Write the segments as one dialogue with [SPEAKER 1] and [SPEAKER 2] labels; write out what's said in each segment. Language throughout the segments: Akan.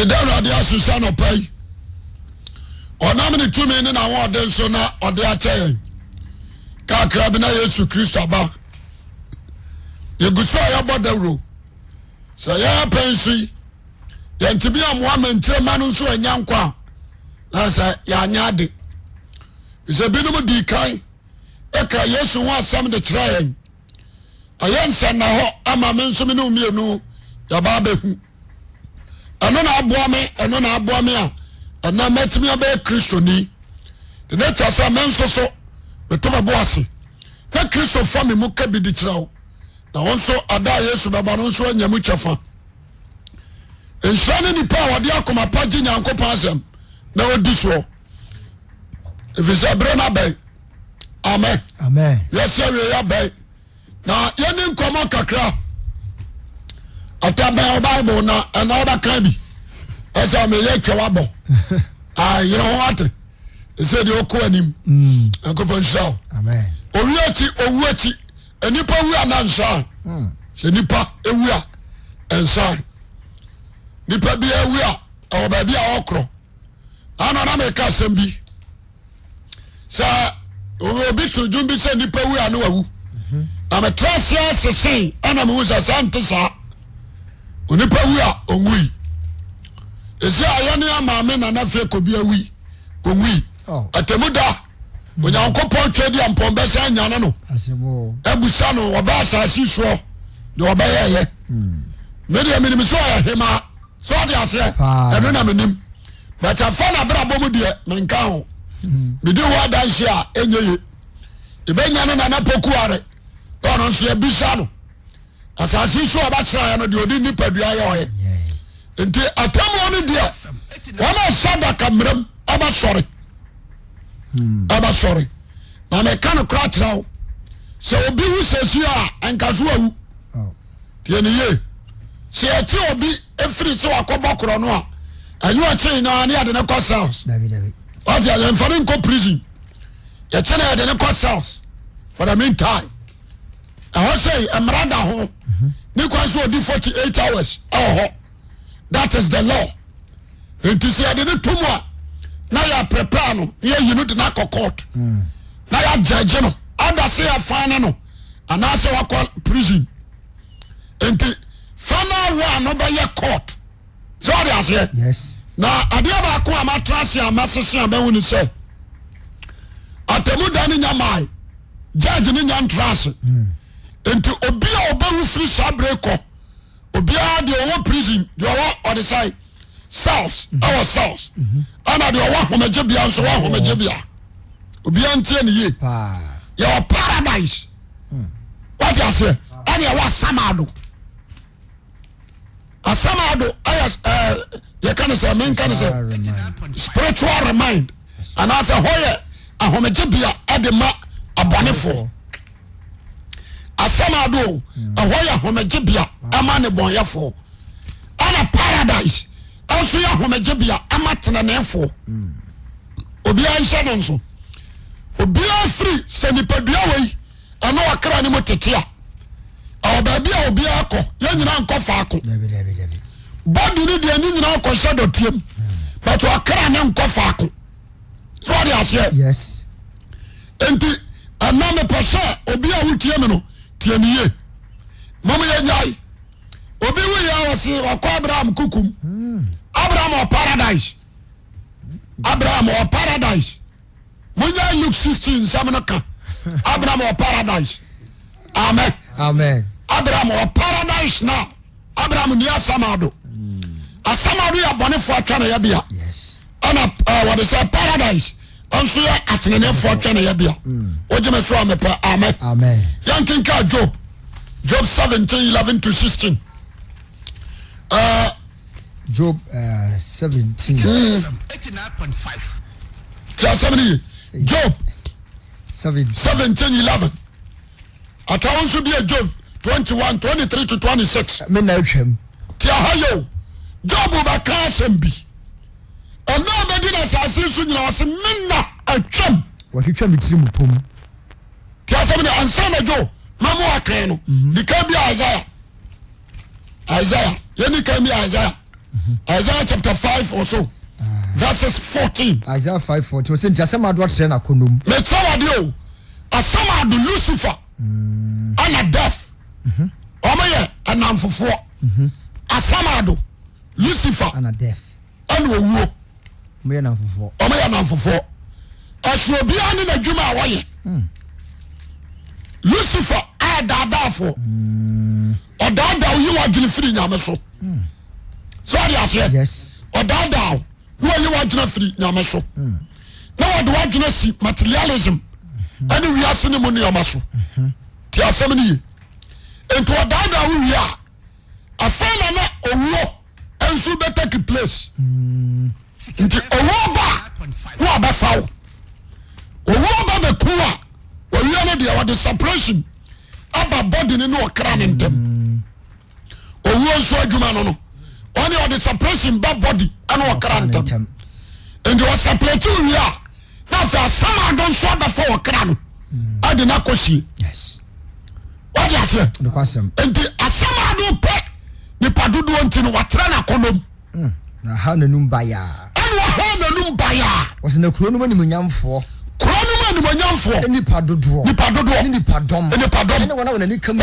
[SPEAKER 1] Medana de asusano pay. Onamini 2 minutes na wa den so na ode ache. Ka krabina Yesu Kristo ba. Yeguso ya bodawro. Sa ya pensi. Yantibi amwa mentre manu so anyankwa. Na sa ya nyade. Ise binum di kai. Eka Yesu ho asam de kira yen. Ayensa na ho ama menso me no mienu ya ba behu. Eno na aboa me a ana matimi abe Kristo ni. De nature sa menso so betoma boase. Na Kristo fa me mu ka bi di kira wo. Na wonso ada Yesu baba no so anyamu kyefa. Enshane ni pa wode akoma pa gi Nyankopon asem na odi so. Efisa bre na bay. Amen.
[SPEAKER 2] Amen.
[SPEAKER 1] Yes, we ya bay. Na yeni nkomo kakra. Atabe Bible na another kind. Esa me ye twabo. You know what? He said you ko anim. Nkopo nshaw.
[SPEAKER 2] Amen.
[SPEAKER 1] Owuachi enipa wu anansa. Se nipa ewu a ensa. Nipa bi ewu a o ba bi a okro. Ana na me ka sembi. Sa obi to jumbi se nipa wu anu awu. I'm a trasia sesen ana mu za santesa. Onipa wu a onwi. Ese ayane amame na na fe ko bi awi. Onwi. Atemuda. Onyankopon twedi ampombe se anyane no.
[SPEAKER 2] Asebo.
[SPEAKER 1] Ebusa no oba asasi so. De oba ye. Me de minim so ya hema. So de ase. Eno na minim. But afa na bra bomu de menka ho. Me de wa dan hye a enyeye. Ibenya no na na pokuare. Ono so ebisa no. Asasi so oba kira ya no de odi nipadua ye oye. Enti atamu no de. Wana sada kamram aba sori. Aba sorry. Na me kan kra kira wo. Se obi hu sesi a enkaso awu. Tie ne ye. Se ati obi efiri se wakobo kro no a. Anyu achi na ne ade ne ko cells.
[SPEAKER 2] David.
[SPEAKER 1] What ya dem for in prison. Ya chena ade ne ko cells. For the meantime. I say emrada ho. Ni kwa so odi 48 hours. Oh. That is the law. Enti se ade ne tumu a na ya prepare no ye yinu de na court na ya judge no ada say ya fine no ana say wa prison enti final one no be ye court so they are say
[SPEAKER 2] yes
[SPEAKER 1] na adia ba ko amatrase amasese abawuni say atemu da ni nyamai judge ni nyantrase enti obi a obawu free sabre ko obi a de owo prison de owo on the side cells, our cells. Ana de wa homeje bia so wa homeje bia. Obi antie ne ye. Your paradise. What you say? Ani wa samado. Asamado ayas you can say men can say spiritual remind. And as a hoye a homeje bia edema abonefo. Asamado a hoye homeje bia amane bonyefo. Ana paradise. Also ya homeje bia amatena nefo obi anhye no nso obi afri se nipadua wei ana wakra ne motetea aw ba bia obi akọ ya nyina nkọ faako body ni de ni nyina akọ shadow tiem but wakra ne nkọ faako so they are
[SPEAKER 2] yes
[SPEAKER 1] enti aname pese obi a wutie me no tie ne ye mama ya nyai obi wi ya wasi wakọ Abraham kukum Abraham or paradise. Abraham or paradise. Munya Luke 16 Samanaka. Abraham or paradise. Amen.
[SPEAKER 2] Amen.
[SPEAKER 1] Abraham or paradise now. Abraham near Samado. A Samado ya bonifo chana yabia.
[SPEAKER 2] Yes.
[SPEAKER 1] And what is a paradise? Also ya atene for chana yabia. Ojeme so me pa. Amen.
[SPEAKER 2] Amen.
[SPEAKER 1] Yankin ka Job. Job 17:11 to 16.
[SPEAKER 2] Job 17.
[SPEAKER 1] 89.5. Job 17:11. I can also be a Job 21:23 to 26.
[SPEAKER 2] Me na hwem.
[SPEAKER 1] Tia hayo. Job ba ka sembi. Ono be di na sase so nyina wose menna atwam.
[SPEAKER 2] Wa hwetwa me tiri mu pom.
[SPEAKER 1] Tia se me ansa na jo. Mamu akan no. Di ka bi Isaiah. Yeni ka mi Isaiah. Isaiah chapter 5 also verses 14.
[SPEAKER 2] Isaiah 5:14 o se nti asema ado atrɛ na konom
[SPEAKER 1] me tawade o asama ado Lucifer ana death omoye anamfofo asama ado Lucifer
[SPEAKER 2] ana death
[SPEAKER 1] ana owuo
[SPEAKER 2] me na fofo
[SPEAKER 1] omoye anamfofo aso bia ne nadwuma a woye Lucifer a dadafo odada yi wadwene firi nyame so so ade ase
[SPEAKER 2] yes
[SPEAKER 1] odada wo yi wadwene firi nyame so na wode wadwene si materialism ani wiase ne mu ne amaso ti asem ne yi ento odada wo wi a afana na owuo enso be take place nti owuo ba wo abafawo owuo ba be kuwa owie ne de what separation aba body ne no okra ne ntem owuo so adwuma no only what separation ba body ana okra ntem and you separate you a na fa sama don so aba fa okra no ade na koshi
[SPEAKER 2] yes
[SPEAKER 1] what you say
[SPEAKER 2] no kwasem
[SPEAKER 1] and asama do pe ni padudu onti no watra na konom
[SPEAKER 2] na ha nanum baya
[SPEAKER 1] ana ha nanum baya
[SPEAKER 2] was na kuro no mani munyamfo
[SPEAKER 1] ni manyamfo
[SPEAKER 2] nipa dodo nipa dom ene wana wana ni kam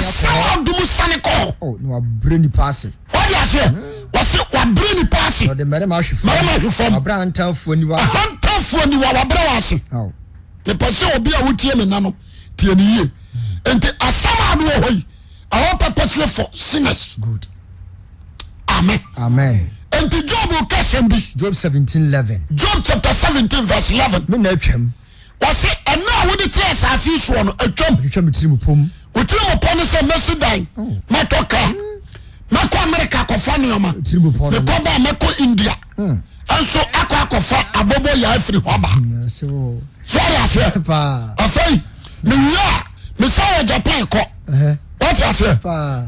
[SPEAKER 1] sama dum sane ko
[SPEAKER 2] oh no abre ni passe
[SPEAKER 1] what you say was wa bre ni passe
[SPEAKER 2] no de mere ma hwefo abra antanfo ni wa wabra wase
[SPEAKER 1] oh ne passe obi a wotie me na no tie ni ye enti asama do hoyi awo purposely for sinners
[SPEAKER 2] good
[SPEAKER 1] amen enti Job kasem bi
[SPEAKER 2] Job 17:11
[SPEAKER 1] Job chapter 17 verse 11
[SPEAKER 2] me na atwam
[SPEAKER 1] wase ena wo de tie asase so no atwam
[SPEAKER 2] mitrim pom
[SPEAKER 1] utiri mo pon se Mesudan matoka mako America ko fa ne oma me ko ba mako India anso akwa abobo ya afri hoba
[SPEAKER 2] so
[SPEAKER 1] ya se
[SPEAKER 2] pa
[SPEAKER 1] afai me ya me sa Japan ko what you say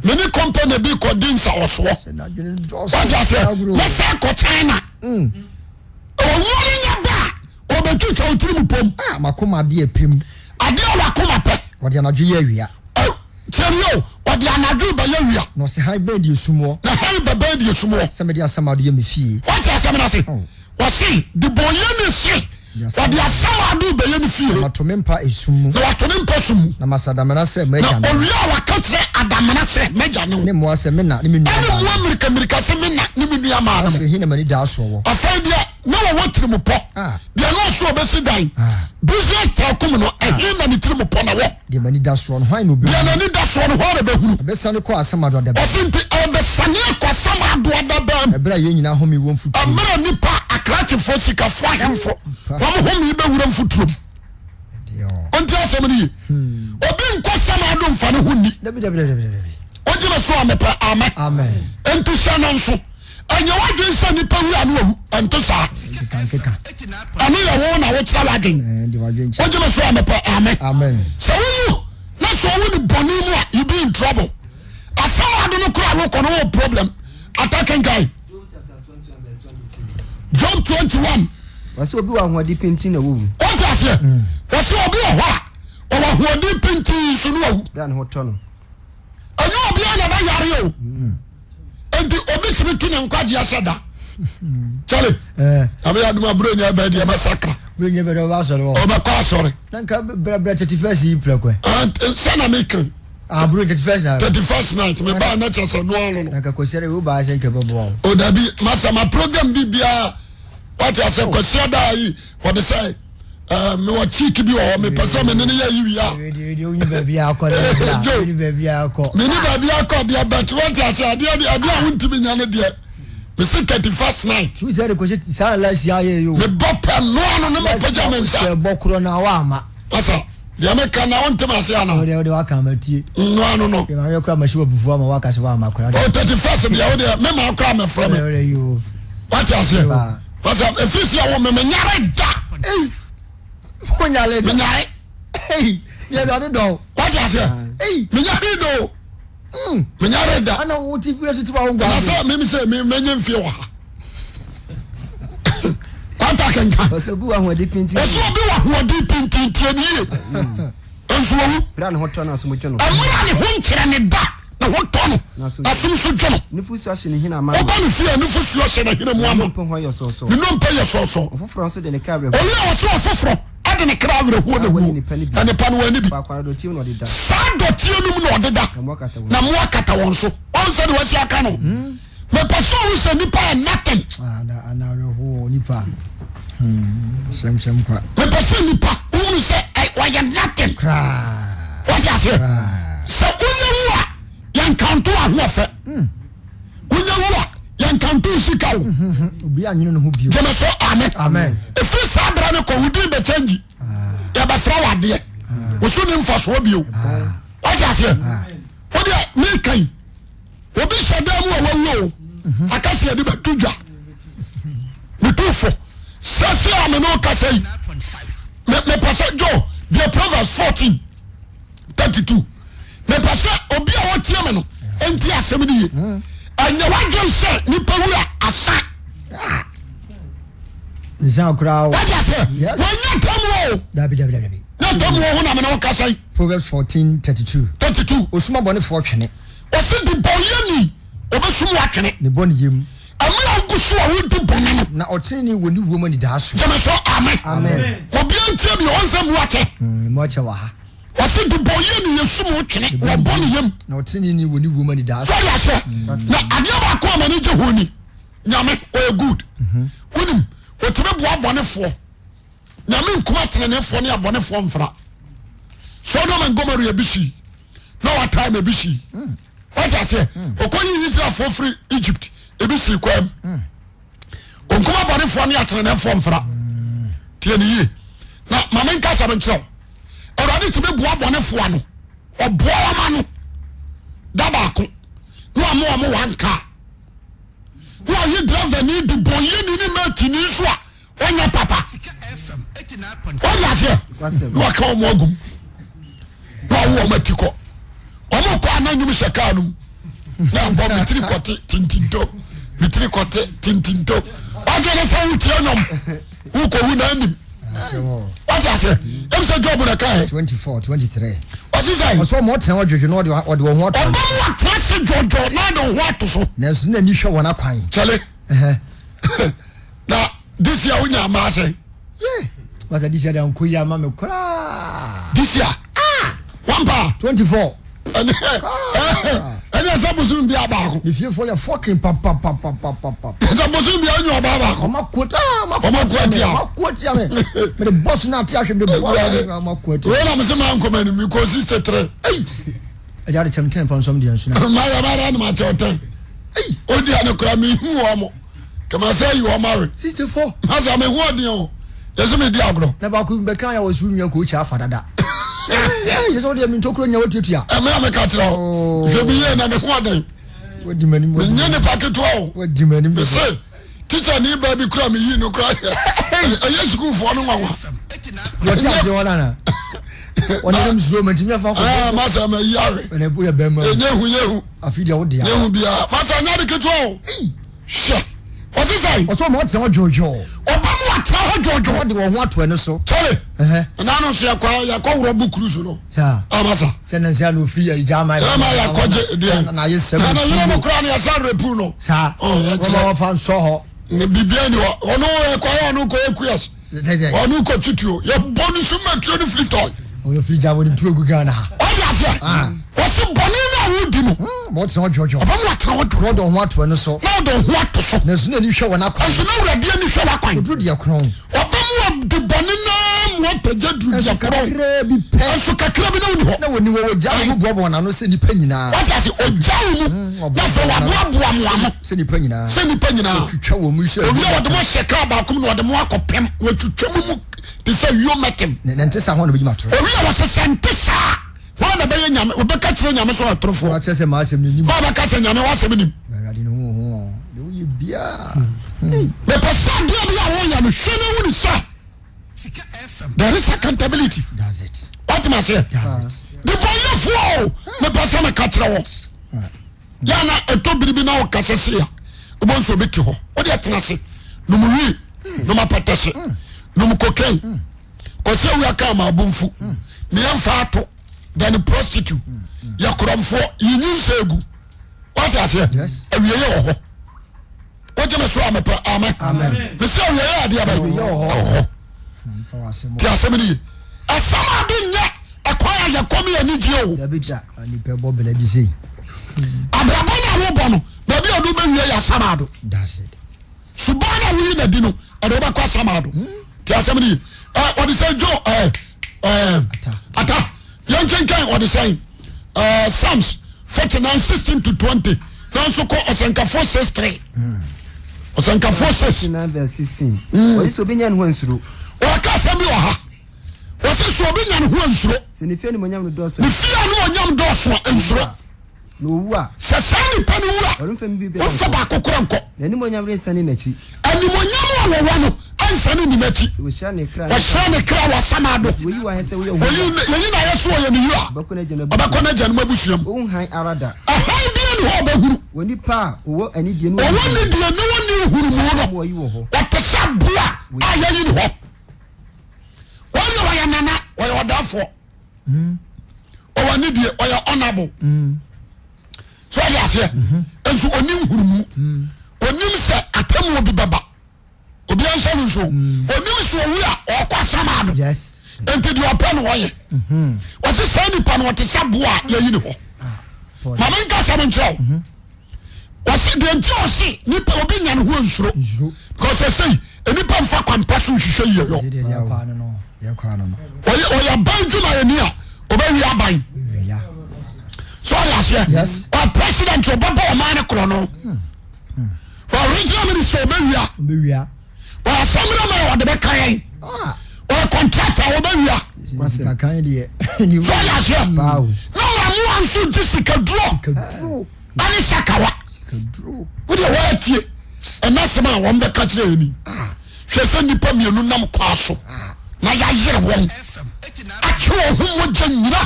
[SPEAKER 1] many company be ko dinsa oso what you say me sa ko China owori nya ba obetu cho utiri mo pom
[SPEAKER 2] makoma de epem
[SPEAKER 1] ade wakoma pe
[SPEAKER 2] wode anadwo ye awia
[SPEAKER 1] Cherio, what the anadu by area.
[SPEAKER 2] No se high bend you sumo.
[SPEAKER 1] The high bend you sumo.
[SPEAKER 2] Somebody has some idea me fee.
[SPEAKER 1] What is somebody say? Was see the boyeni say. What the sama do by any fee.
[SPEAKER 2] Not to mempa is sumo.
[SPEAKER 1] No to mempa sumo.
[SPEAKER 2] Na masadamana se meja.
[SPEAKER 1] No we are country adamana se meja no.
[SPEAKER 2] Ne mo se me na ni me.
[SPEAKER 1] Any America se me na ni me nua ma.
[SPEAKER 2] Hina mani da so wo.
[SPEAKER 1] Afai dia na wo tiri mo po. Dia no so be sidan. Business talk come no hina ni tiri mo po na wo.
[SPEAKER 2] Dia mani da so no hwan no bi.
[SPEAKER 1] Dia ni da so no ho re be hunu.
[SPEAKER 2] Be sane ko asamado da ba.
[SPEAKER 1] Osinti be sane ko asamado da ba.
[SPEAKER 2] E bra ye nyina homi wo mfutu.
[SPEAKER 1] Amara nipa akrache fo sika fo ahemfo. Wo mo homi be wura mfutu. Onti asem ni. Obi nko samado mfa ne huni.
[SPEAKER 2] Dabi.
[SPEAKER 1] Ojina so amepa amen. Enti sha nso. Anya wadwen sa nipa hu anu ahu ento sa anu ya wo na wo tira wadwen ojema so amepa amen so wu na so wu ni bonu mu a you be in trouble asama ado no kura wo kono wo problem attacking guy Job 21
[SPEAKER 2] wase obi wa hodi pinti na wo
[SPEAKER 1] what you say wase obi wa ho wa hodi pinti so no ahu
[SPEAKER 2] dan ho to no
[SPEAKER 1] anu obi na ba yare o enti obi sibi tu ne nkwaji aseda chale abi aduma bro nya ba dia masakra
[SPEAKER 2] bro nya ba do ba so no
[SPEAKER 1] o ba kwa sorry
[SPEAKER 2] nanka bra 31st yi plakwe
[SPEAKER 1] and sana mikri
[SPEAKER 2] bro
[SPEAKER 1] 31st night me ba na chese no no
[SPEAKER 2] nanka ko sere wo ba se nke bobo
[SPEAKER 1] o dabi masama program bibia what you say ko seda yi what they say me wa cheek bi o me pese me ne ya yiwia
[SPEAKER 2] de onyi ba bia akọ de ba bia akọ
[SPEAKER 1] me ni ba bia akọ de but what you say ade a wuntimi nya ne de me say 31st night
[SPEAKER 2] we say ko say la sia ye yo
[SPEAKER 1] me bopa no me pagya me nsa
[SPEAKER 2] se bokro na wa ama
[SPEAKER 1] asa de me kana wontima se ana
[SPEAKER 2] de wa ka matie
[SPEAKER 1] no
[SPEAKER 2] ke ma yakra ma shiwa bufu ama wa ka se wa ama kra
[SPEAKER 1] o 31st de o de me ma akra me from
[SPEAKER 2] you
[SPEAKER 1] what you say wasa efisia wo me nyare da
[SPEAKER 2] Ponyale
[SPEAKER 1] me nyare
[SPEAKER 2] ye do
[SPEAKER 1] what you say me nyare do me nyare da
[SPEAKER 2] ana wo ti fi so ti ba wo gba
[SPEAKER 1] na say me say me menye mfie wa kwanta kenka
[SPEAKER 2] so bi wa ho de pinti
[SPEAKER 1] so bi wa ho de pinti tie ni ye enso wu
[SPEAKER 2] bra ne hoto na so mo twa no
[SPEAKER 1] amura ne ho nkire ne da na wotono na so dwono
[SPEAKER 2] nifu so ahye ne hina ma
[SPEAKER 1] oba ne fie nifu so ahye ne hina mu ama
[SPEAKER 2] pon ho yo so
[SPEAKER 1] ne no mpa ye so
[SPEAKER 2] ofoforo so de ne ka abrɛ
[SPEAKER 1] oyi a so ofoforo ade ne kra abrɛ ho na wu ane pa no wani bi
[SPEAKER 2] ba kwara do tim no de da
[SPEAKER 1] sa do tie num no de da na mo akata won so on se de wasi aka no me paso wo se nipa nothing
[SPEAKER 2] ana abrɛ ho nipa sem kwa
[SPEAKER 1] me paso nipa wo se wa ya nothing
[SPEAKER 2] kra
[SPEAKER 1] what you say so unyewu a yankanto ahofe unyewu a yankanto sika wo
[SPEAKER 2] obi anwene no ho bio
[SPEAKER 1] jeme so amen efiri sabra ne ko wudi be change ya ba fra wade wo so ne mfa so bio what you say what you me kan obi shadam wo wo akase ya de batudwa mitufo sese ame no kasai me pasa jo the Proverbs 14:32 me pasa obi a wotie me no enti asem ni ye anya wadwen se nipa wura asa
[SPEAKER 2] nza kura
[SPEAKER 1] what you say wanya tamu
[SPEAKER 2] dabi
[SPEAKER 1] na tamu ho na me no kasai
[SPEAKER 2] Proverbs 14:32 osuma bone fo twene
[SPEAKER 1] osi di boyani obesumu atwene
[SPEAKER 2] ne bone yem
[SPEAKER 1] amira gusu a wodi bone no
[SPEAKER 2] na otini woni woma ni da so
[SPEAKER 1] jeme so amen obi antie bi onse mu ate
[SPEAKER 2] mo ache wa ha
[SPEAKER 1] osi di boyani yesumu twene wo bone yem
[SPEAKER 2] na otini ni woni woma ni da so
[SPEAKER 1] so ya se na adia ba ko amani je honi nyame o good wonim otime boa bone fo nyame nkuma tenenefo ne abonefo mfra Sodom and Gomorrah ebishi na wa time ebishi what I say okoyi Israel for free Egypt ebishi kwam onkuma bone fo ne atenenefo mfra tie ne yi na mama nka sabe nkyerɛ ɔrade tebe boa bone fo ano ɔboa ma no daba ko no amo wanka no ayi driver ni di boye ni mati ni so a onya papa what I say no aka o mogum no wo matiko omo ko ananyum sheka num na bo mitiri kote tintinto ajele sa wuti anyom wo ko hu na anim what I say em say job na kai
[SPEAKER 2] 24-23
[SPEAKER 1] osi say
[SPEAKER 2] so mo tena odwodwo no ode wo ho ato
[SPEAKER 1] oba mo trase jojo na do ho ato so
[SPEAKER 2] na so na ni hwe wona kwan
[SPEAKER 1] chale na this year unya ma say
[SPEAKER 2] was this year dan koyi ama me kura
[SPEAKER 1] this year wampa
[SPEAKER 2] 24
[SPEAKER 1] anya sabusun bia ba ko
[SPEAKER 2] if you for your fucking papa
[SPEAKER 1] sabusun bia anya ba ba ko
[SPEAKER 2] makota makotia me the boss na tia hwe the boss makota
[SPEAKER 1] we na me se man come ni ko 63
[SPEAKER 2] I got 10 from some dia suna
[SPEAKER 1] ma ya ba na ma che otan odi ane kura me hu o mo kama say you are married
[SPEAKER 2] 64
[SPEAKER 1] ma sa me hu odi o yeso me di agro
[SPEAKER 2] na ba ku be kan ya wo su nwa ko cha fadada yeso de mi tokro nya wotutua
[SPEAKER 1] me ka kira o je bi ye na me hu adan
[SPEAKER 2] wodi mani mo
[SPEAKER 1] nya ne paketo o
[SPEAKER 2] wodi mani mo
[SPEAKER 1] say teacher ni ba bi kura me yi no kura ya school fo no nwa
[SPEAKER 2] yo ti aje wona na wona dem zo man ti me fa ko
[SPEAKER 1] ma sa me yare
[SPEAKER 2] na bu ya be ma
[SPEAKER 1] yehu
[SPEAKER 2] afidi wo de ya
[SPEAKER 1] yehu bia ma sa nya de keto o she what's say
[SPEAKER 2] o so mo tena jojo
[SPEAKER 1] oba mo atra ho jojo
[SPEAKER 2] de wo ho ato ene so
[SPEAKER 1] chale na no so ya kwa wuro bukuru so no
[SPEAKER 2] sa
[SPEAKER 1] amasa
[SPEAKER 2] se na se no free ya jama
[SPEAKER 1] ya koje de
[SPEAKER 2] na ye se
[SPEAKER 1] na yiro mo kura na ya sa repu no
[SPEAKER 2] sa o fa so ho
[SPEAKER 1] ne bibia ni ono e kwa ono ko ekuas ono ko tutuo ye bonu so matuo ni free toy
[SPEAKER 2] ono free jama ni tuo gugana
[SPEAKER 1] o dia se o se bonu na wudi no
[SPEAKER 2] mo tena jojo
[SPEAKER 1] oba mo atra ho
[SPEAKER 2] do do ho ato ene so
[SPEAKER 1] na do ho ato so
[SPEAKER 2] na so na ni hwe wona kwa
[SPEAKER 1] so na wurade ni hwe wa kwan
[SPEAKER 2] do dia kron
[SPEAKER 1] oba mo de bonu na mo pagya duru dia kron
[SPEAKER 2] bi pe
[SPEAKER 1] so kakra bi na woni ho
[SPEAKER 2] na woni wo ja ho bobo na no se ni pa nyina
[SPEAKER 1] what I say ojawu mu na so wa boa mo amo
[SPEAKER 2] se ni pa nyina twitwa wo mu hye
[SPEAKER 1] owi wa de mo sheka ba kum na de mo akopem wa twitwa mu te say yo metem
[SPEAKER 2] ne ntesa ho no bi matoro
[SPEAKER 1] owi wa se sentesa wa na be nyame obeka kire nyame so atorofo
[SPEAKER 2] wa chese ma asem ni
[SPEAKER 1] ba ba ka se nyame wa asem ni
[SPEAKER 2] radi no ho de wo ye bia
[SPEAKER 1] me pesa dia bia wo ya no hwene wo ni sa there is accountability
[SPEAKER 2] that's it
[SPEAKER 1] what must say
[SPEAKER 2] that's it
[SPEAKER 1] the boy flow me pesa me ka kire wo ya na eto biribi na wo kasese ya obo nso beti ho wo de atena se no mu wi no ma patese no mu kokai ko se wi aka ma abumfu me amfa ato than prostitute. Yakuramfo, you knew Segu. What I say? Yes. And we are. What you must amen. Amen. The same way, dear baby. Tiasemini. A summer being yet acquire your coming and need you. Abrabana Robono, baby, I do be a Samado. That's it. Subana we the dino, a Robaka Samado. Tiasemini. What is say Joe? Ata. Young King, what is saying? Psalms 49:16-20. Now so called Osanka 4:6-3. Osanka 4:6.
[SPEAKER 2] What is Obinian Wensuru?
[SPEAKER 1] Wakasami Waha. Was it Sobinian Wensuru?
[SPEAKER 2] Sinifeni Monyam Dosso.
[SPEAKER 1] The fear no Yam Dosso and Sro.
[SPEAKER 2] No,
[SPEAKER 1] Sasani Panua. What's about Kokranko?
[SPEAKER 2] Any Monyam Sani Nechi.
[SPEAKER 1] And the Monyam and Sani Nechi.
[SPEAKER 2] We shall cry.
[SPEAKER 1] Was Shani Kra was Samado.
[SPEAKER 2] You are saying,
[SPEAKER 1] you are Baconajan Mabusham.
[SPEAKER 2] Oh, hi, Arada.
[SPEAKER 1] A high being Hobagu.
[SPEAKER 2] When you pa, what any dear no
[SPEAKER 1] one knew who you were. What the Sabua, I am in hope. Why you are Nana, or you are therefore. Or an idiot, or you are honorable. So I ask you, and so on you, when you say, a pen will be Baba. Obian Solution, or news we are, or Quasamado. Yes. And did your pen away? Was the same pan what is Sabua, you know? Mamanka Samancho. Was it the Josie, Nipper Obinian who is true? Because I say, a Nippon for compassion should show you. Or your Benjamin near, obey your buying. So I say, yes, or President Obama Mana Chrono. Or regional minister, Beria. Or some of them the Bekai. Or contractor, Obia.
[SPEAKER 2] What's the kind of
[SPEAKER 1] no one should Jessica draw. Anisakawa. With a word here. And that's the man one the country. She sent the Pammy Nunam Castle. Now I hear one. Actually, who would you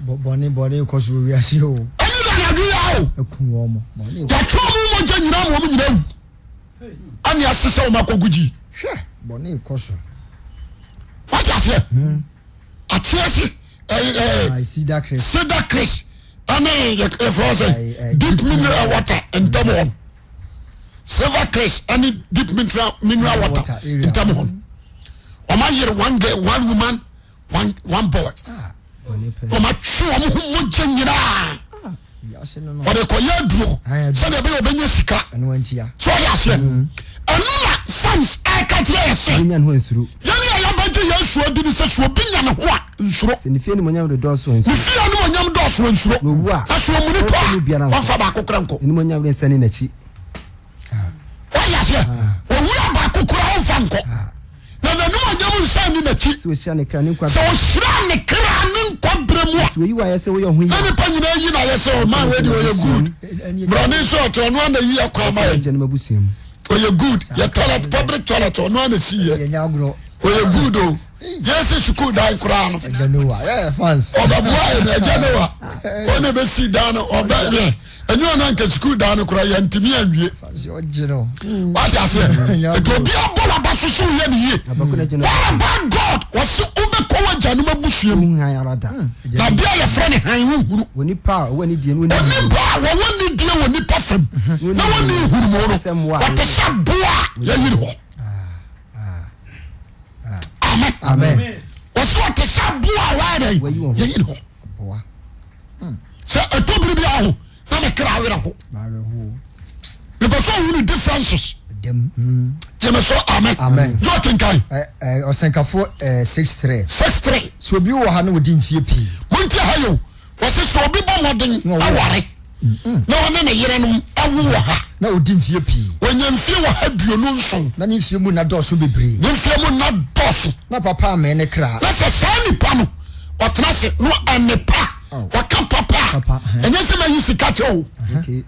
[SPEAKER 2] Bonnie, because we are so.
[SPEAKER 1] A woman, and your sister Makoguji.
[SPEAKER 2] Bonnie, Cosso.
[SPEAKER 1] What I say? I
[SPEAKER 2] see that Chris.
[SPEAKER 1] Say that Chris. I mean, deep mineral water and Tamon. Silver Chris, any deep mineral water in Tamon. Or my year, one girl, one woman, one boy. Or my true or the Koyadro, Sunday Benyasika, and went here. So I ask you, and sons, I can't say, and went through. Young Abadi Yasua did this opinion what? And if any one of the doors went, if you know young doors went through, that's what we be around Fabako Cranko, and when you have been sending a cheat. Why, yes, we are back to Crown Fanko. Now, no one never send in the cheat, so Shani Cranin, so Shani Cranin, Quabremo, you are so young. Any penny, you know, so my radio, you're good. Brownie short on 1 year, come my general Busim. Oh, you're good. Your toilet, public toilet, or no one to see you. Oh, you're good, oh. Yes, you could die crown. Fans. Oh, the boy, Genoa. One never see down or back there. And you and I can school down and cry and to me and you. What I said, it will be a ball of Basso. What about God was so overpowered Januma Bushim? Now, dear friend, when you power, when you deal with power, when you deal with the puffin. No one knew who more of them were. What the sub boy, Amen. What's what the sub boy, where you know? So a total be I'm a crowd. Because so many differences. So amen. Joking kind.
[SPEAKER 2] Or Sanka 6-3.
[SPEAKER 1] 6-3.
[SPEAKER 2] So you were having within VP.
[SPEAKER 1] Monte Hayo was a so big modern. No worry. No one in a year and Awuah.
[SPEAKER 2] No, didn't VP.
[SPEAKER 1] When you feel what had you no song.
[SPEAKER 2] Then if you would not do so be brave.
[SPEAKER 1] If you would not do
[SPEAKER 2] not papa, man, a crowd.
[SPEAKER 1] That's a sunny panel. What was it? No, and the pa. What can papa? And yes, I used to catch you. And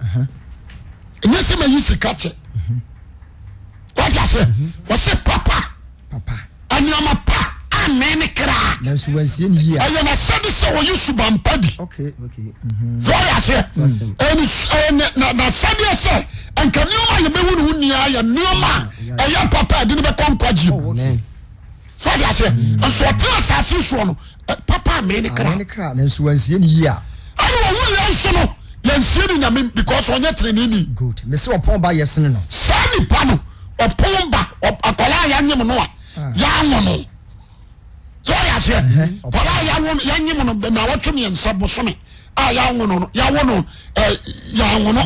[SPEAKER 1] yes, I used to catch it. What I said was it papa? And you're my pa. I'm a crowd. That's when seen here. I am a sad so you should be paddy. Okay. So I said, and the sad say, and can you be who near your new man? And your papa didn't become quadri. so what I say so assassin so papa me ne kra
[SPEAKER 2] na so ansie ni yi a
[SPEAKER 1] ani wo yanse no yanse ni nyame because onye trene ni
[SPEAKER 2] good me se opon ba yesene no
[SPEAKER 1] sani pa no opon ba akola ya nyem no a ya wono so ya say akola ya nyem no na wotwe me nsa bosome ya wono ya wono ya wono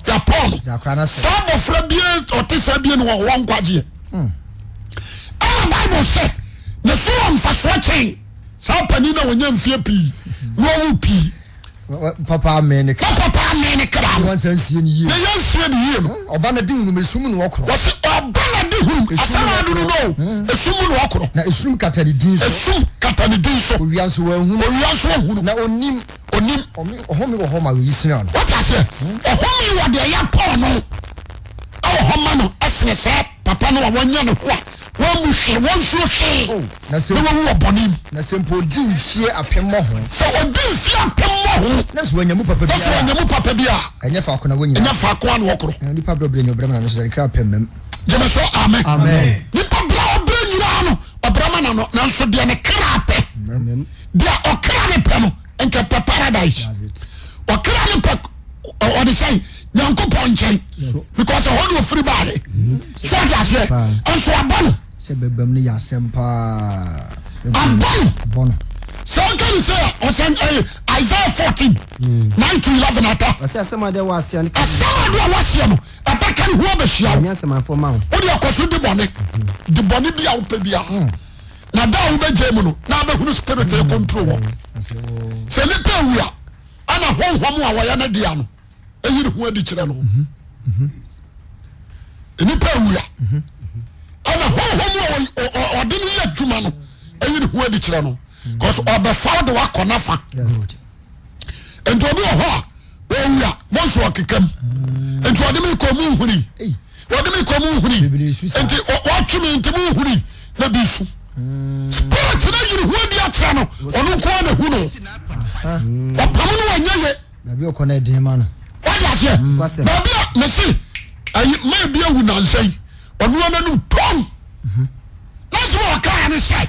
[SPEAKER 1] ya pon sabo fra bie otesa bie no wo nkwaje Bible say na so am fa so chen sa pani na wonya mfie pi no wu pi
[SPEAKER 2] papa me ne
[SPEAKER 1] kra
[SPEAKER 2] wan san sie ni yi
[SPEAKER 1] na yansie ni yi no
[SPEAKER 2] oba na di hunu mesum no okro
[SPEAKER 1] wo se oba na di hunu asama du no esum no okro
[SPEAKER 2] na esum kata ni din so owian so wa hunu na onim ohomi wo homa we yisina no
[SPEAKER 1] what I say ohomi wo de ya pon no homa no asne se papa no wonya no ho wọ́n mu ṣe wọ́n nso ṣe na wọ́n wọ bọ̀ ní mu.
[SPEAKER 2] na se mpo di nfie apemọ ho.
[SPEAKER 1] sọ odi nfie apemọ ho.
[SPEAKER 2] na so wanyamu papa bi a.
[SPEAKER 1] na so wanyamu papa bi a.
[SPEAKER 2] ẹnyẹ fa akọna wọnyina.
[SPEAKER 1] ẹnyẹ fa akọna na wọkọrọ.
[SPEAKER 2] nipa bẹrẹ ni ọbẹrẹ na so kira apẹmẹm.
[SPEAKER 1] jẹmẹ sọ amen.
[SPEAKER 2] amen.
[SPEAKER 1] nipa bẹrẹ ọbẹrẹ nyinaa no ọbẹrẹ ma na nso deɛ ne kira apɛ. deɛ ɔkira ne pɛ no nkɛ pɛ paradise. ɔkira ne pɛ ɔde sɛn nyanko pɔ nkyɛn because ɛhɔ de ofiri baale so ɔde aseɛ nso abɔ no
[SPEAKER 2] sɛ bɛbɛm ne yɛ asɛm paa
[SPEAKER 1] abɔ no sɛ ɔka ne sɛ ɔsɛn Isaiah 14 9-11 ata
[SPEAKER 3] ɔsɛ asɛm ade wɔ aseɛ no
[SPEAKER 1] asɛm ade wɔ aseɛ no ɛbɛka ne ho abɛhyia wo
[SPEAKER 3] asɛmafo ma wo
[SPEAKER 1] wode akɔ so de bɔne bi a wopɛ bia na da a wobɛgya mu no na wobɛhunu spirit control wɔ sɛ nipa awu a ana honhom a wɔyɛ no dea no ɛyi ne ho adi kyerɛ no nipa awu a ana honhom a ɔde no yɛ adwuma no ɛyi ne ho adi kyerɛ no because ɔbɛfa de wakɔ nafa nti obi wɔ hɔ a ɔwu a bɔnso ɔkekam nti ɔde me kɔ mu nhuni nti ɔtwe me nti mu nhuni na bi su spirit na yiri ho adi akyerɛ no ɔno nkoa na hu no ɔpam no wanyɛ ye
[SPEAKER 2] baabi ɔkɔ na ɛden ma no
[SPEAKER 1] wade aseɛ baabi a mese ma bi awu nansa yi ɔnoa no tom na sɛ ɔkaa ne sɛ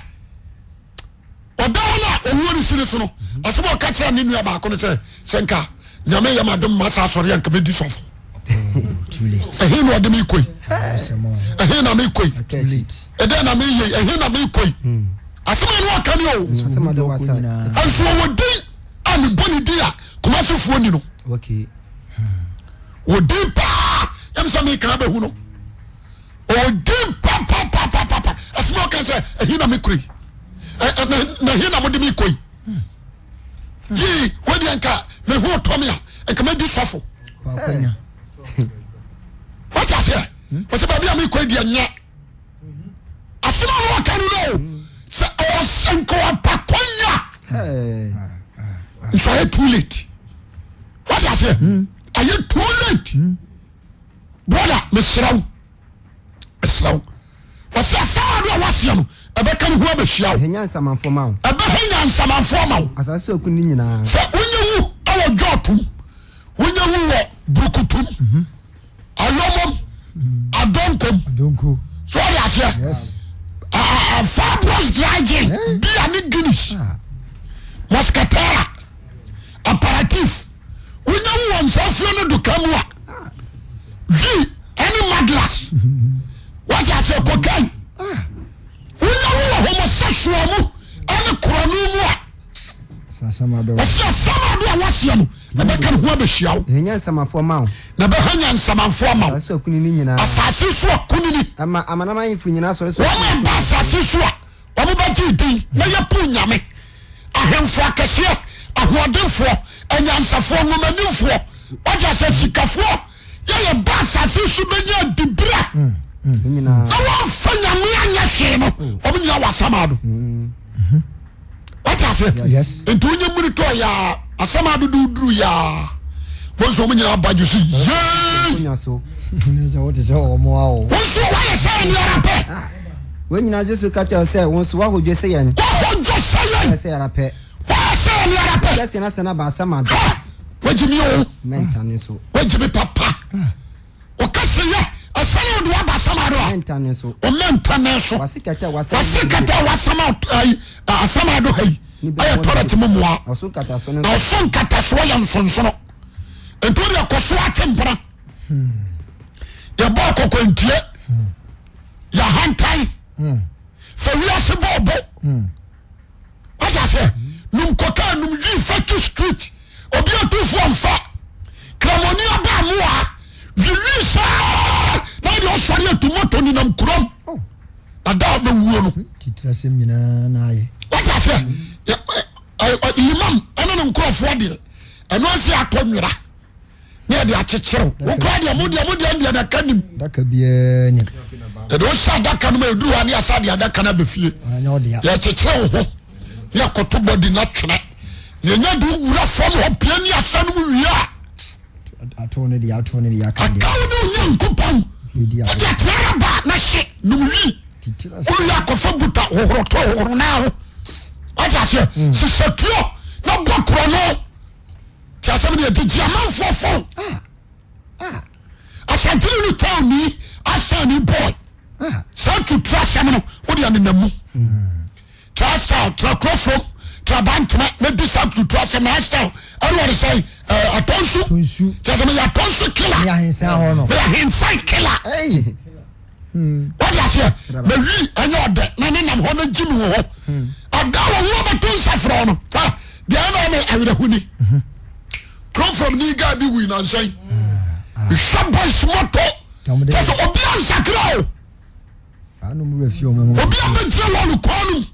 [SPEAKER 1] ɔda hɔ no a ɔwuo no siri so no ɔsɛ ɔka kyerɛ ne nua baako no sɛ nka nyame yɛ madom ma sa asɔre anka bɛdi sɔfo ɛhe na ɔde me koi ɛhe na mekoi ɛdɛn na meyei ɛhe na mekoi asɛm a ne ɔka ne o ɛnso ɔwɔ din a mebɔ ne din a kɔmasefoɔ ni no odin paa yam sɛ mekana bɛhu no odin papapapapa ɛsɛ ɔka sɛ ɛhe na mekoi na ɛhe na mode mekoi yi wodeɛ nka mehu ɔtɔme a ɛnka madi sɔfo wate aseɛ ɔsɛ baabi a mekɔ deɛ nyɛ asɛm a no wɔka no no sɛ ɔsɛ nka wɔpakonya nso ayɛ too late wate aseɛ ayɛ too late brother mesrɛ wo wɔsɛ asɛm a no a wɔaseɛ no ɛbɛka ne ho abɛhyia wo
[SPEAKER 3] ɛbɛhɛ nyasamanfoɔ ma wo
[SPEAKER 1] asase
[SPEAKER 3] oku no nyinaa
[SPEAKER 1] sɛ wonyɛ wu ɛwɔ dwɔtom wonyɛ wu wɔ burukutum alomom adonkom so ɔde aseɛ fabros dragin bia ne guinness moscatera aparatif wonyɛ wu wɔ nsɔfoɔ no doka mu a vi ɛne madlas wate aseɛ cocaine wonyɛ wu wɔ homosexual mu ɛne korɔno mu a wɔsɛ asɛm ade a wɔaseɛ no ɛbɛka ne ho abɛhyia wo
[SPEAKER 3] ɛnya nsamanfoɔ ma wo
[SPEAKER 1] na bɛha nya nsamanfoɔ ma wo
[SPEAKER 3] asase oku no nyinaa
[SPEAKER 1] asase so akonini
[SPEAKER 3] amanamayɛfo nyinaa sɔre so
[SPEAKER 1] wɔn ɛba asase so a wɔn bɛgye din na yɛpo nyame ahemfo akɛseɛ ahoɔdenfoɔ anyansafoɔ nwomanimfoɔ wɔde asɛ sikafoɔ yɛyɛ ba asase so bɛnya dibira na wɔmfa nyame anyɛ hwee no wɔn nyinaa wɔ asɛm ado wate ase nti wonye mmiri tɔ yaa asɛm ado duduru yaa wɔn so wɔn nyinaa badwo so yee
[SPEAKER 3] so
[SPEAKER 2] wɔte sɛ ɔmo awo
[SPEAKER 1] wɔn so wɔyɛ sɛ ɛni ara pɛ
[SPEAKER 3] wɔn nyinaa gye so ka kyerɛ sɛ wɔn so wɔahodwe sɛ yɛn
[SPEAKER 1] wɔahodwe sɛ yɛn
[SPEAKER 3] sɛ yɛra pɛ
[SPEAKER 1] wɔyɛ sɛ ɛni ara pɛ
[SPEAKER 3] yɛsɛ na sɛ na ba asɛm ado
[SPEAKER 1] wɔgye mi o
[SPEAKER 3] mɛnta ne so
[SPEAKER 1] wɔgye mi papa wɔka sɛ yɛ ɛsɛ ne wɔde waba asɛm ado a mentane so wasikata wasama asama do hai ay torati momoa na so nkata so ya nsonsono entori akoso atempra ya ba kokontie ya hantai fa wiase bobo what I say num koka num yi fatu street obi atufo amfa kramoni aba moa vilisa na de osori atumoto ni nam kurom ada be wuo no
[SPEAKER 2] titrasem nyina na aye
[SPEAKER 1] what I say imam ana nkrofo de eno ase atonwira na de akekere wo kwa de mo de na kanim
[SPEAKER 2] daka bia ni
[SPEAKER 1] de o sha daka no edu wa ne asa de daka na befie ya kekere ho ya koto body na twene ye nya du wura fam ho pia ni asa no wia
[SPEAKER 2] atone de yakande
[SPEAKER 1] akawo no nkopan o de twara ba na hye no wi o ya ko fa buta ho na ho o ja se se setio na bokro no tia se me de diamant fofo asantiri ni town ni asani boy so to trust am no o de namu trust out from trabantma me disap to trust am style everybody say atonsu just me atonsu killer
[SPEAKER 2] ya hinsa ho no
[SPEAKER 1] ya hinsa killer
[SPEAKER 2] hey
[SPEAKER 1] what you say me wi anya ode na nam ho no jimi ho adawo wo betonsa fro no de na me awira huni from ni ga bi wi na say shaboy smoto just obi ansakra
[SPEAKER 2] anu mu refi omo
[SPEAKER 1] obi abetire wo kwanu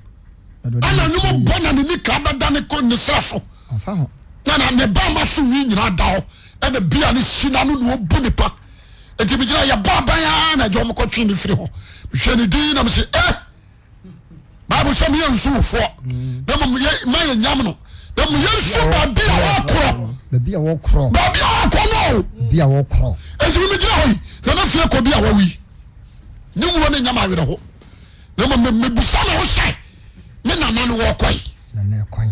[SPEAKER 1] ana numo bona ni ka bada ne ko ni sraso
[SPEAKER 2] afa ho
[SPEAKER 1] na ne ba ma so wi nyina da ho e na bia ne sina no no obu ne pa enti bi gina ya ba ban ya na jo mo ko twi ni firi ho hwe ni din na me se babu so me yansu fo na mo ma ya nyam no na mo yansu ba bia wo kro
[SPEAKER 2] bia wo kro
[SPEAKER 1] no
[SPEAKER 2] bia wo kro
[SPEAKER 1] enti mi gina ho na na fie ko bia wo wi ni wo ne nyam awere ho na mo me busa na ho sai me na no wo koi
[SPEAKER 2] na na kwan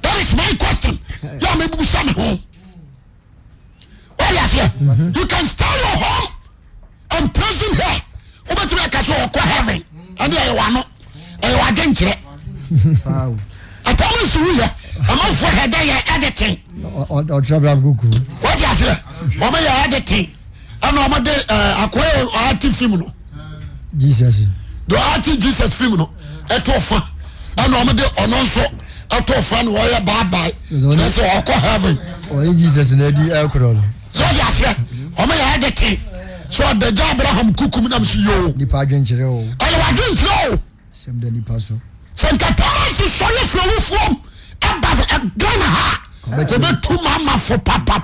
[SPEAKER 1] that is my question ya me busa me ho what you say you can stay your home and prison here obeti me ka so ko heaven and you wano e wa genkire
[SPEAKER 3] Wow.
[SPEAKER 1] I promise you here I'm not for head there editing
[SPEAKER 2] o trouble gugu
[SPEAKER 1] what you say o me ya editing ana o me de akwa art film no
[SPEAKER 2] Jesus
[SPEAKER 1] do art Jesus film no etofa ana o me de ononso etofa no ya bye bye so o ko heaven
[SPEAKER 2] o Jesus na di akro
[SPEAKER 1] so you say o me ya editing so the Abraham kukum na msi yo
[SPEAKER 2] ni pa adwenkyere o
[SPEAKER 1] ayo adwenkyere o
[SPEAKER 2] sem da ni pa so
[SPEAKER 1] Santa Thomas is so you from above a gun ha to be two mama for papa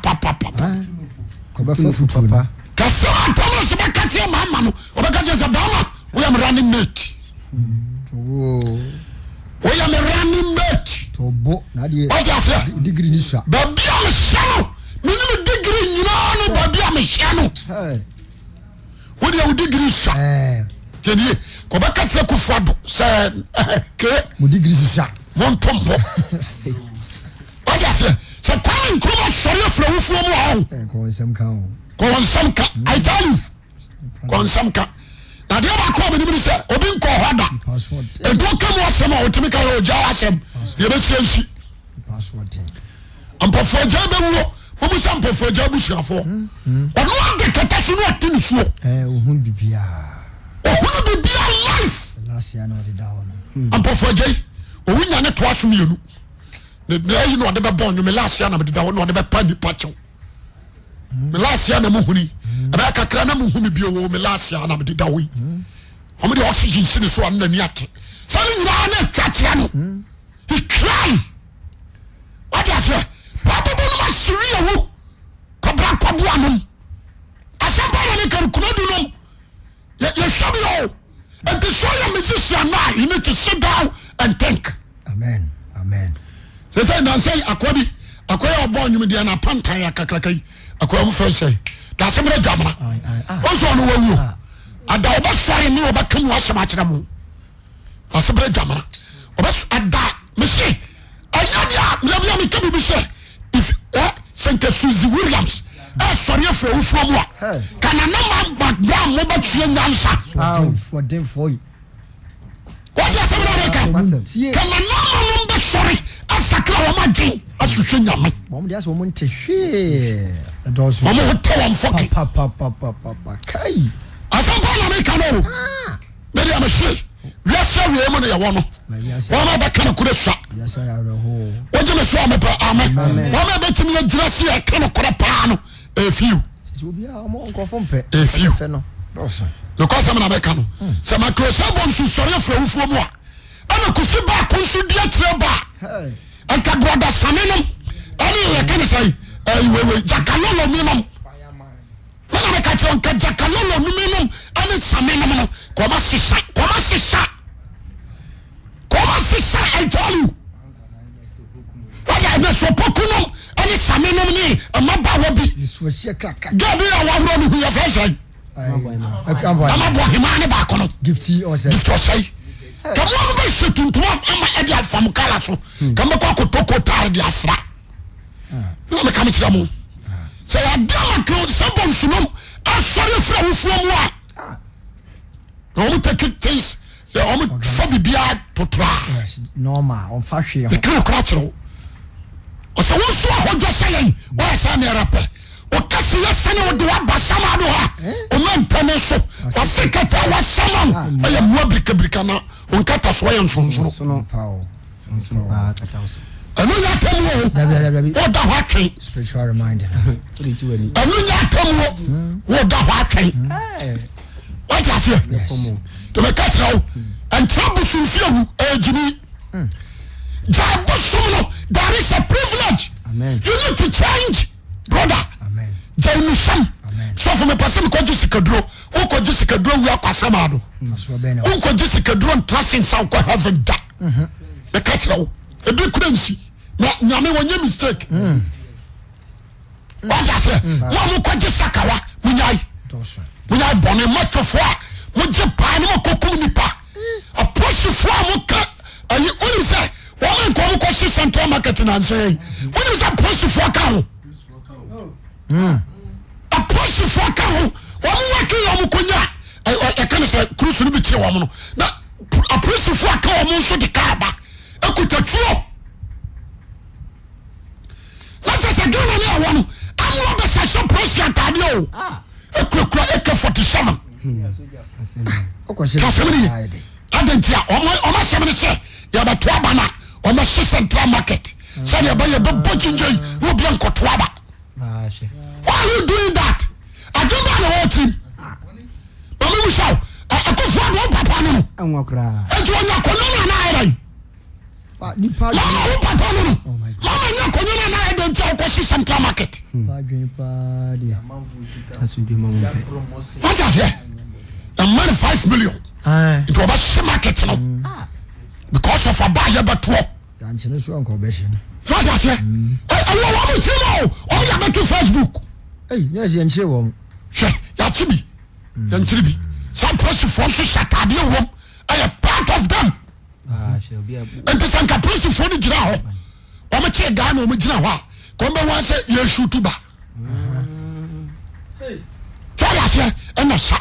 [SPEAKER 2] ko ba fofu papa
[SPEAKER 1] ka Santa Thomas be ka tie mama no o be ka je say bama we am running mate
[SPEAKER 2] oh
[SPEAKER 1] we am running mate
[SPEAKER 2] to bo na de
[SPEAKER 1] what you say
[SPEAKER 2] degree ni sha
[SPEAKER 1] ba bia me shano minimum degree nyina no ba bia me shano
[SPEAKER 2] hey
[SPEAKER 1] what you degree sha teni ko ba ka tie ku fado say ke
[SPEAKER 2] mo degree sha
[SPEAKER 1] mon tombo what you say kwani kuma sori from mo ho
[SPEAKER 2] ko sem kan
[SPEAKER 1] Konsamka, I tell you. Konsamka. Na dia ba ko be ni se obi nko hoda. E do kam wasem a otimika o ja wasem. Ye be siansi.
[SPEAKER 2] Password.
[SPEAKER 1] Ampofo ja be wo. Mo sam ampofo ja bu suafo. Ono ade kata so no atini suo.
[SPEAKER 2] Ohun bibia.
[SPEAKER 1] Ohun bibia life.
[SPEAKER 2] Last year no de da wono.
[SPEAKER 1] Ampofo ja. Owunya ne to aso mienu. Ne yi no de be bon me last year na me de da wono de be pa ni pacho. Me last year na mo huni aba kakra na mo huni bio wo me last year na me dida wi o me de oxygen sini so an na ni ate so ni nyina na twatira no he cry what you say papa bo no ma shiri yawo ko bra ko bo anum asamba na ni kan kuma du no you shabi yo and to show your musician now you need to sit down and think
[SPEAKER 2] Amen.
[SPEAKER 1] say na say akwadi obo nyum dia na pantan ya kakrakai akwa mu fẹ́ sẹ́ dasẹ́mẹ́rẹ́ jamana ó sọ ọ́nà wọ́n wúwo ada ọba sọ́ọ̀rì ní ọba kẹ́mu ọ̀sẹ̀mọ̀ akyerẹ́ mu dasẹ́mẹ́rẹ́ jamana ọba ada mẹ́sẹ̀ ẹ̀yà díà mìíràn mi kẹ́bi bi sẹ́ if St. Susie Williams sorry for ufo mu a kana na ma mo ba tue nyansa
[SPEAKER 2] for them for you
[SPEAKER 1] what you say na kana na mo ba sorry asakra wo ma dwen asuhwe nyame
[SPEAKER 2] mom dia so mo ntehwe adoso
[SPEAKER 1] mom ho tell fuck
[SPEAKER 2] papa kai
[SPEAKER 1] asampa na me kano me dia me she wiase we mo na ye wo no wo ma ba kana kure sha
[SPEAKER 2] yasa ya ho
[SPEAKER 1] oje me so me pa amen wo ma be timi agira se e kana kure pa no e few
[SPEAKER 2] sisi obi a mo nkofo mpe
[SPEAKER 1] e few
[SPEAKER 2] fe no doso
[SPEAKER 1] because am na me kano se ma kro sa bon su sori afra wufuo mu a ana kusi ba ko su dia kire ba aka broda sanenom ani ye kana sai we jakalolo minom mana me ka chon ka jakalolo minom ani sanenom no koma sisa I tell you what I know so pokunom ani sanenom ni amaba wo bi
[SPEAKER 2] so sia kraka
[SPEAKER 1] gabi a wa wro ni hu ya fa sai amabo himane ba kono
[SPEAKER 2] gifty or say
[SPEAKER 1] kamo no be setuntu ama e dia fam kala so kamo ko kotoko tar dia asra no me kam tira mo say adama ko sabon sunom asori fra wufuo mu a no mo take things the om fobi bia to try
[SPEAKER 2] normal on fa hwe
[SPEAKER 1] e kan kra kiro o se wo so hojo selen wo sa me rape o kase yesane wo de wa basama do ha o man tane so o sekata wa sama e mo brika na on kata so yan sonso
[SPEAKER 2] power kata so
[SPEAKER 1] anu ya tamu o da hwa twen
[SPEAKER 2] spiritual reminder
[SPEAKER 1] anu ya tamu o da hwa twen what you say to me katra o and trouble sunfiagu ejini jabo sumno there is a privilege
[SPEAKER 2] amen
[SPEAKER 1] you need to change brother
[SPEAKER 2] amen
[SPEAKER 1] jaimu sam so for me person ko jisikadro o ko jisikadro wi akwasama do o ko jisikadro ntrasin san ko heaven da me katra o e bi kuransi na nyame wonye mistake what you say mo ko jisakawa munyai bone matofo a mo je pa ni mo kokum nipa a push fo mo ka ayi oni say woman ko mo ko shi central market na say oni say push fo ka ho a push fo ka ho wo mo waki yo mo konya e kan say cruise ni bi tie wo mo no na a push fo ka wo mo so de ka ba ekuta tuo na just say gana ni awo no amu be sa so push atade o ekura AK-47 kasemini adentia oma semini se ya ba to aba na oma she central market say ya ba ye bo jinjin wo bi enkoto aba why are you doing that ajumba na wo team mama mu shaw akofo ado papa no
[SPEAKER 3] anwa kra
[SPEAKER 1] ejo nya kono na ayrai
[SPEAKER 2] ni pa
[SPEAKER 1] mama papa no mama nya kono na ayrai don cha ko she central market
[SPEAKER 2] dia
[SPEAKER 3] asu di mamu
[SPEAKER 1] what is it a man 5 million it was a market no because of a buyer but what
[SPEAKER 2] dan chene so anko be hye
[SPEAKER 1] what is it I want to know o ya be to Facebook
[SPEAKER 2] yes ye nche wo
[SPEAKER 1] hwe ya chibi ya nchiribi some person for so satade wo I am part of them
[SPEAKER 3] she obi
[SPEAKER 1] and the sanka person for ni gira ho o me che ga na o me gira ho a ko be wan say ye shoot ba so ya say and na sa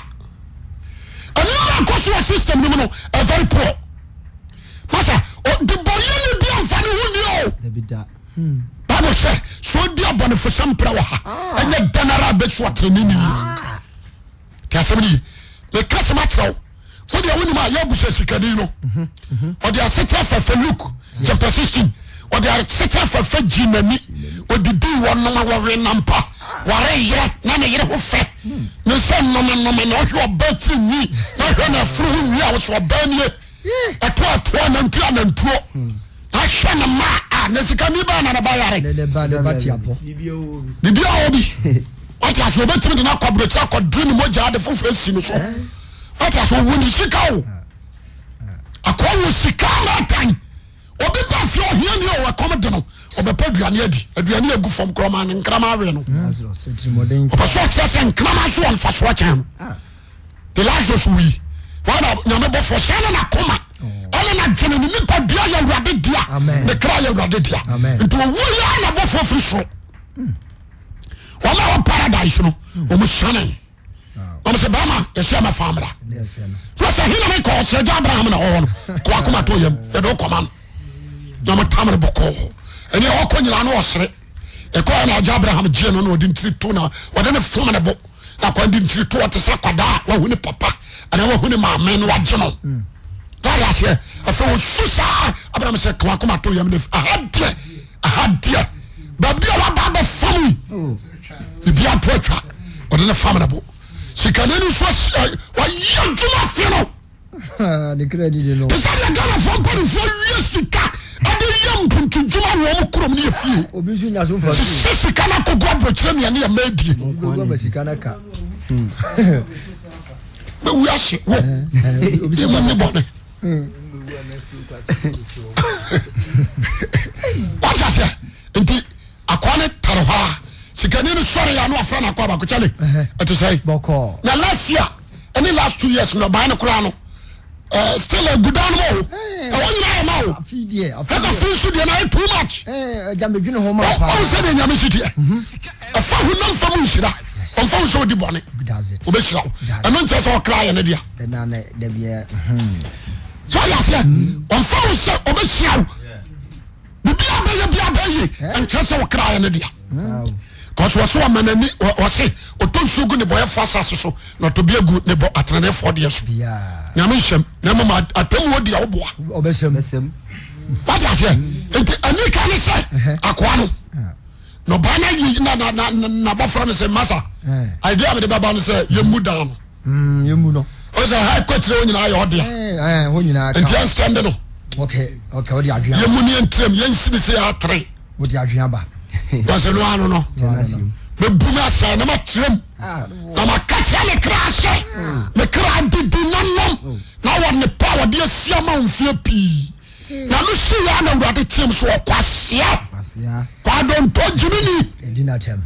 [SPEAKER 1] and you go system no very poor masa the boy you be amfani hu ni o
[SPEAKER 3] the bida
[SPEAKER 1] Bible say so dia bone for some prayer ha and general be so training ni kasemni le kasema traw so dia woni ma ya busa sikani no o dia settle for Luke chapter 16 o dia settle for jinani o di do won no wa we nampa ware yire na ne yire ho fe no se no no hwe obati ni na hwe na furu wi a wo so bani eto na ntua na ntuo na hwe na ma a na sikani ba na ba yare
[SPEAKER 2] de ba ti apo
[SPEAKER 1] bibia obi what as obati me na kwabroti akodru ni moja ade fofo si no so what as woni sika o akwa sika na tan obi ba fi ohia ni o come de no obepa aduane adi aduane agu fom kroma ne nkrama awe no opa so access nkrama so on fa so chan the last we wana nyame bo fo shana na koma ole na dwene ni nipa dua ya urade dia ne kra ya urade dia nto wo ya na bo fo fri so wama paradise no omu shane omu se bama yesi ama famra plus hina me ko se Abraham na ho no ko akoma to yam e do command no tamre boko ene o ko nyina no osere e ko na Abraham je no odi ntiri to na odi ne fom ne bo na ko odi ntiri to te sakwada wa hu ne papa ana wa hu ne maame no waje no ya se afa wo susa Abraham se ko akoma to yam ne ahadie babia wa baba fami bibia to atwa odi ne fam ne bo sikanenu so wa yaduma fi no
[SPEAKER 2] the credit no
[SPEAKER 1] pesa de gana fo pari fo sika ade yam puntu juma wo mo krom ne afie
[SPEAKER 2] obi su nya so fa
[SPEAKER 1] sika na ko go kire ne ya madi
[SPEAKER 2] go ba sika na ka
[SPEAKER 1] be wi ase wo obi se mo ne bone what ya say enti akwane tarha sikanenu sore ya no afra na kwa ba ko chale eto say
[SPEAKER 2] boko
[SPEAKER 1] na last year any last 2 years no ba na kura no still a good animal I want you to know
[SPEAKER 2] fidie
[SPEAKER 1] after fish dey na too much
[SPEAKER 2] jamedwene ho ma
[SPEAKER 1] pa o say dey nyame city afa hu nam fa mu hira on fa so di bone o be hira eno nche so kra ya ne dia
[SPEAKER 2] na na de bia
[SPEAKER 1] so ya say on fa so o be hira bibia be ye nche so kra ya ne dia cause was so manani o say o to sugu ne boy fa asase so na to be egu ne bo atrene for de so nyame hwem na mama atam wo dia wo boa
[SPEAKER 2] obesem
[SPEAKER 1] what I say enti ani kan say akwa no no bana yi na bofra no say masa idea me de baba no say yemu dan
[SPEAKER 2] yemu no
[SPEAKER 1] o say ha kwetire onyina ayo odia
[SPEAKER 2] ho nyina aka
[SPEAKER 1] enti stand no
[SPEAKER 2] okay o di adwea
[SPEAKER 1] yemu ni entrem yensi say atre
[SPEAKER 2] o di adwea ba
[SPEAKER 1] was no ano no be buma say na ma trem na ma kacha le krashe me kra bibi nanom na won ne power de asia ma mfie pi na no shi ya na urade tim so kwasia kwa don to jimini
[SPEAKER 2] edina tem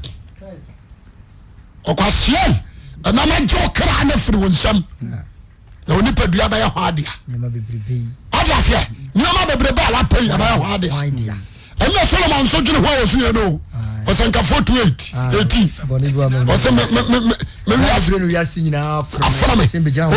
[SPEAKER 1] okwasia na ma jo kra na firi wonsam na oni padua ba ya ho adia
[SPEAKER 2] nyama bebrebe
[SPEAKER 1] adia se nyama bebrebe ala pai ba ya ho adia ene Solomon so dwene ho osu ye no osanka 48 18 ose me
[SPEAKER 2] wi asi nyina
[SPEAKER 1] afra me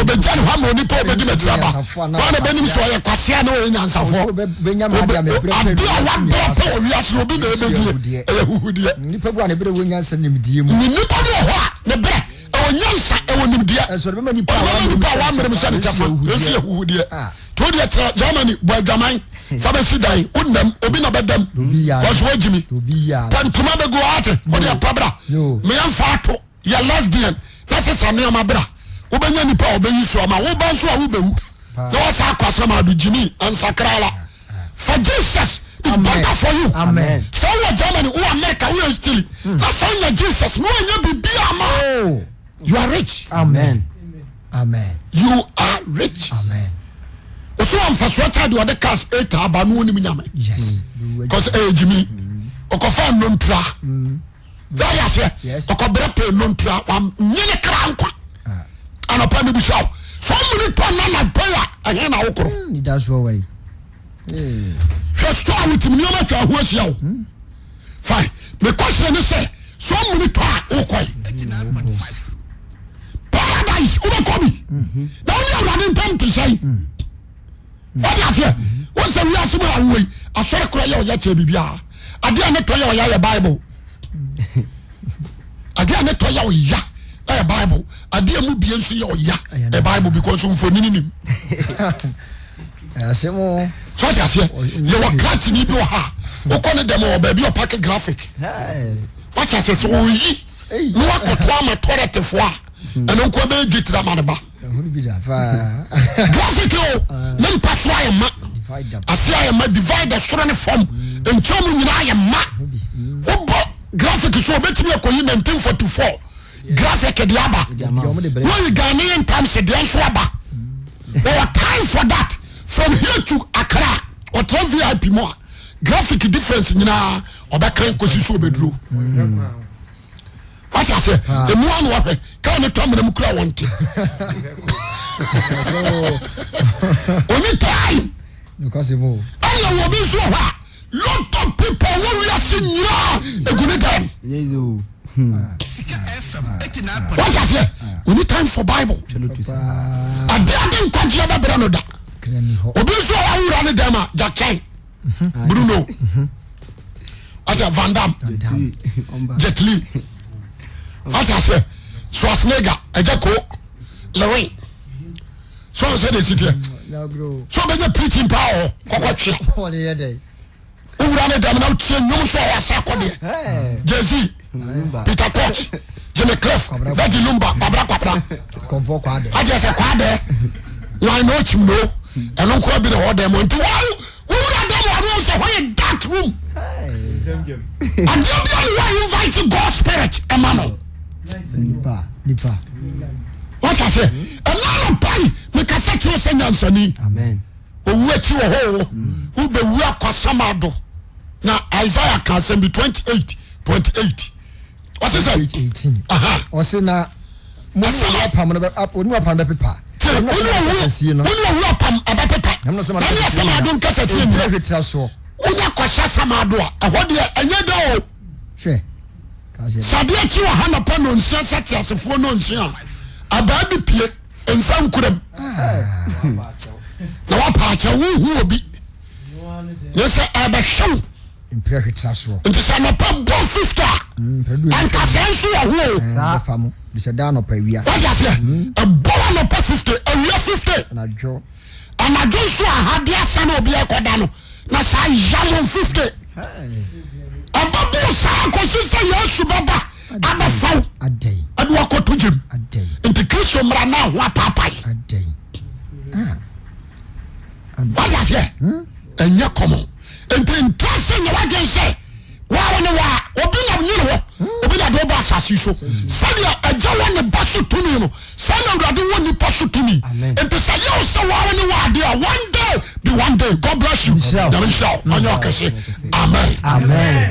[SPEAKER 1] obejan ho ma oni pa obedi metraba wana benim so ye kwasea na o nyansafo
[SPEAKER 2] benya ma dia me
[SPEAKER 1] ade awa pa o wi asi obi na ebedi e huhudie
[SPEAKER 2] nipa bu na bere wo nyansa nimdie mu
[SPEAKER 1] nipa bu ho a ne bere e nyansa e wo nimdie
[SPEAKER 2] so be ma nipa
[SPEAKER 1] wa mere se ne tafa e fi huhudie to de tra Germany bo adwaman Fabesi dai unam obi na bedam was wajimi pantuma be go ate odi apabra me yamfa to ya lesbian na se same am abra obenya nipa obeyi so ma wo ban so a wo bewu na wasa akwasa ma do jimi ansakrala for Jesus is better for you
[SPEAKER 2] amen
[SPEAKER 1] so we Germany who America who is still na so nya Jesus no nya bibia ma you are rich
[SPEAKER 2] amen amen
[SPEAKER 1] you are rich
[SPEAKER 2] amen
[SPEAKER 1] so am fa so child o de cast 8 aba no onim nyame
[SPEAKER 2] yes
[SPEAKER 1] because ejimi okofa nontra da ya se okobere pe nontra nyene kra nkwa anopa me bishaw so muni to na paya ahe na wokoro
[SPEAKER 2] ni that's way
[SPEAKER 1] just try with me ma twa ho asia wo fine me question is say so muni to wokoi 89.5 paradise ubekobi na only awradin time to say what you say won say we asimo awoi asore kura ye oya che bibia ade ane to ye oya Bible ade ane to ye oya Bible ade mu bie nso ye oya e Bible because mfonini nim
[SPEAKER 2] asemo
[SPEAKER 1] so what you say ye wa cat ni bi ha o ko ne dem o ba bi o pack graphic what you say so oyi no akoto amatorete fo a eno ko be gitira maneba graphic o nem pass why ma asia ma divide the strong form enchom nyina ya ma obo graphic so betimi akoyi 1944 graphic de aba no Ghanaian times de enso aba there time for that from here to Accra or VIP more graphic difference nyina obekran kosi so beduro what I say the one wa kan ne to am kura wonte only time
[SPEAKER 2] because mo
[SPEAKER 1] ayo wo bi so ha lot of people who we are seeing a good time What I say? We need time for Bible. I didn't catch your brother. Obi so awura ne dem a Jack Chan. Bruno. Aja Van Damme. Jet Li. What I say? Schwarzenegger, Ejako, Lorraine. So I said, so they preaching power. Owura ne dem na utie nyom so wa sakode. Jay-Z, Peter Koch, Jimmy Cliff, Betty Lumba, Babra Kwapra.
[SPEAKER 2] Convo kwade.
[SPEAKER 1] Aja se kwade. Why no chimno? And don't call me the whole demo. Who are them so why a dark room? And you invite God's spirit, Emmanuel.
[SPEAKER 2] Nipa.
[SPEAKER 1] What I say? A lot of pay, make a set you send Ansani.
[SPEAKER 3] Amen.
[SPEAKER 1] Who wet you a hole, who be work for Samado. Now Isaiah can send me 28. What's it say?
[SPEAKER 2] 18. Or say now, most of our permanent up on your panda paper. I'm not saying I'm not saying
[SPEAKER 1] Unya kwasha samadua ehode enye do
[SPEAKER 2] hwe
[SPEAKER 1] sadia chi wa hana pa no nsia sati asefo no nsia aba bi pie ensa nkuram na wa pa cha hu obi yesa aba hyew
[SPEAKER 2] impre hwetsa so
[SPEAKER 1] nti sa na pa bo 50 anka sensu wa hu
[SPEAKER 2] fa mo de se da no pa wia
[SPEAKER 1] what you say a bo no pa 50 a wia 50
[SPEAKER 2] na jo
[SPEAKER 1] so ha dia sana obi akoda no na sa yamon 50 ababu sa ko sisa yesu baba aba faw
[SPEAKER 2] adai
[SPEAKER 1] adu akoto jem
[SPEAKER 2] adai
[SPEAKER 1] nti kristo mra na wa papai
[SPEAKER 2] adai
[SPEAKER 1] what's that enya komo nti ntrase ne wagen se wa woni wa obi na nyiro ho obi na do ba asasi so sadia agya woni ba so tumi no sana urade woni pa so tumi nti sa ye so wa woni wa de one day be one day. God bless you. Amen.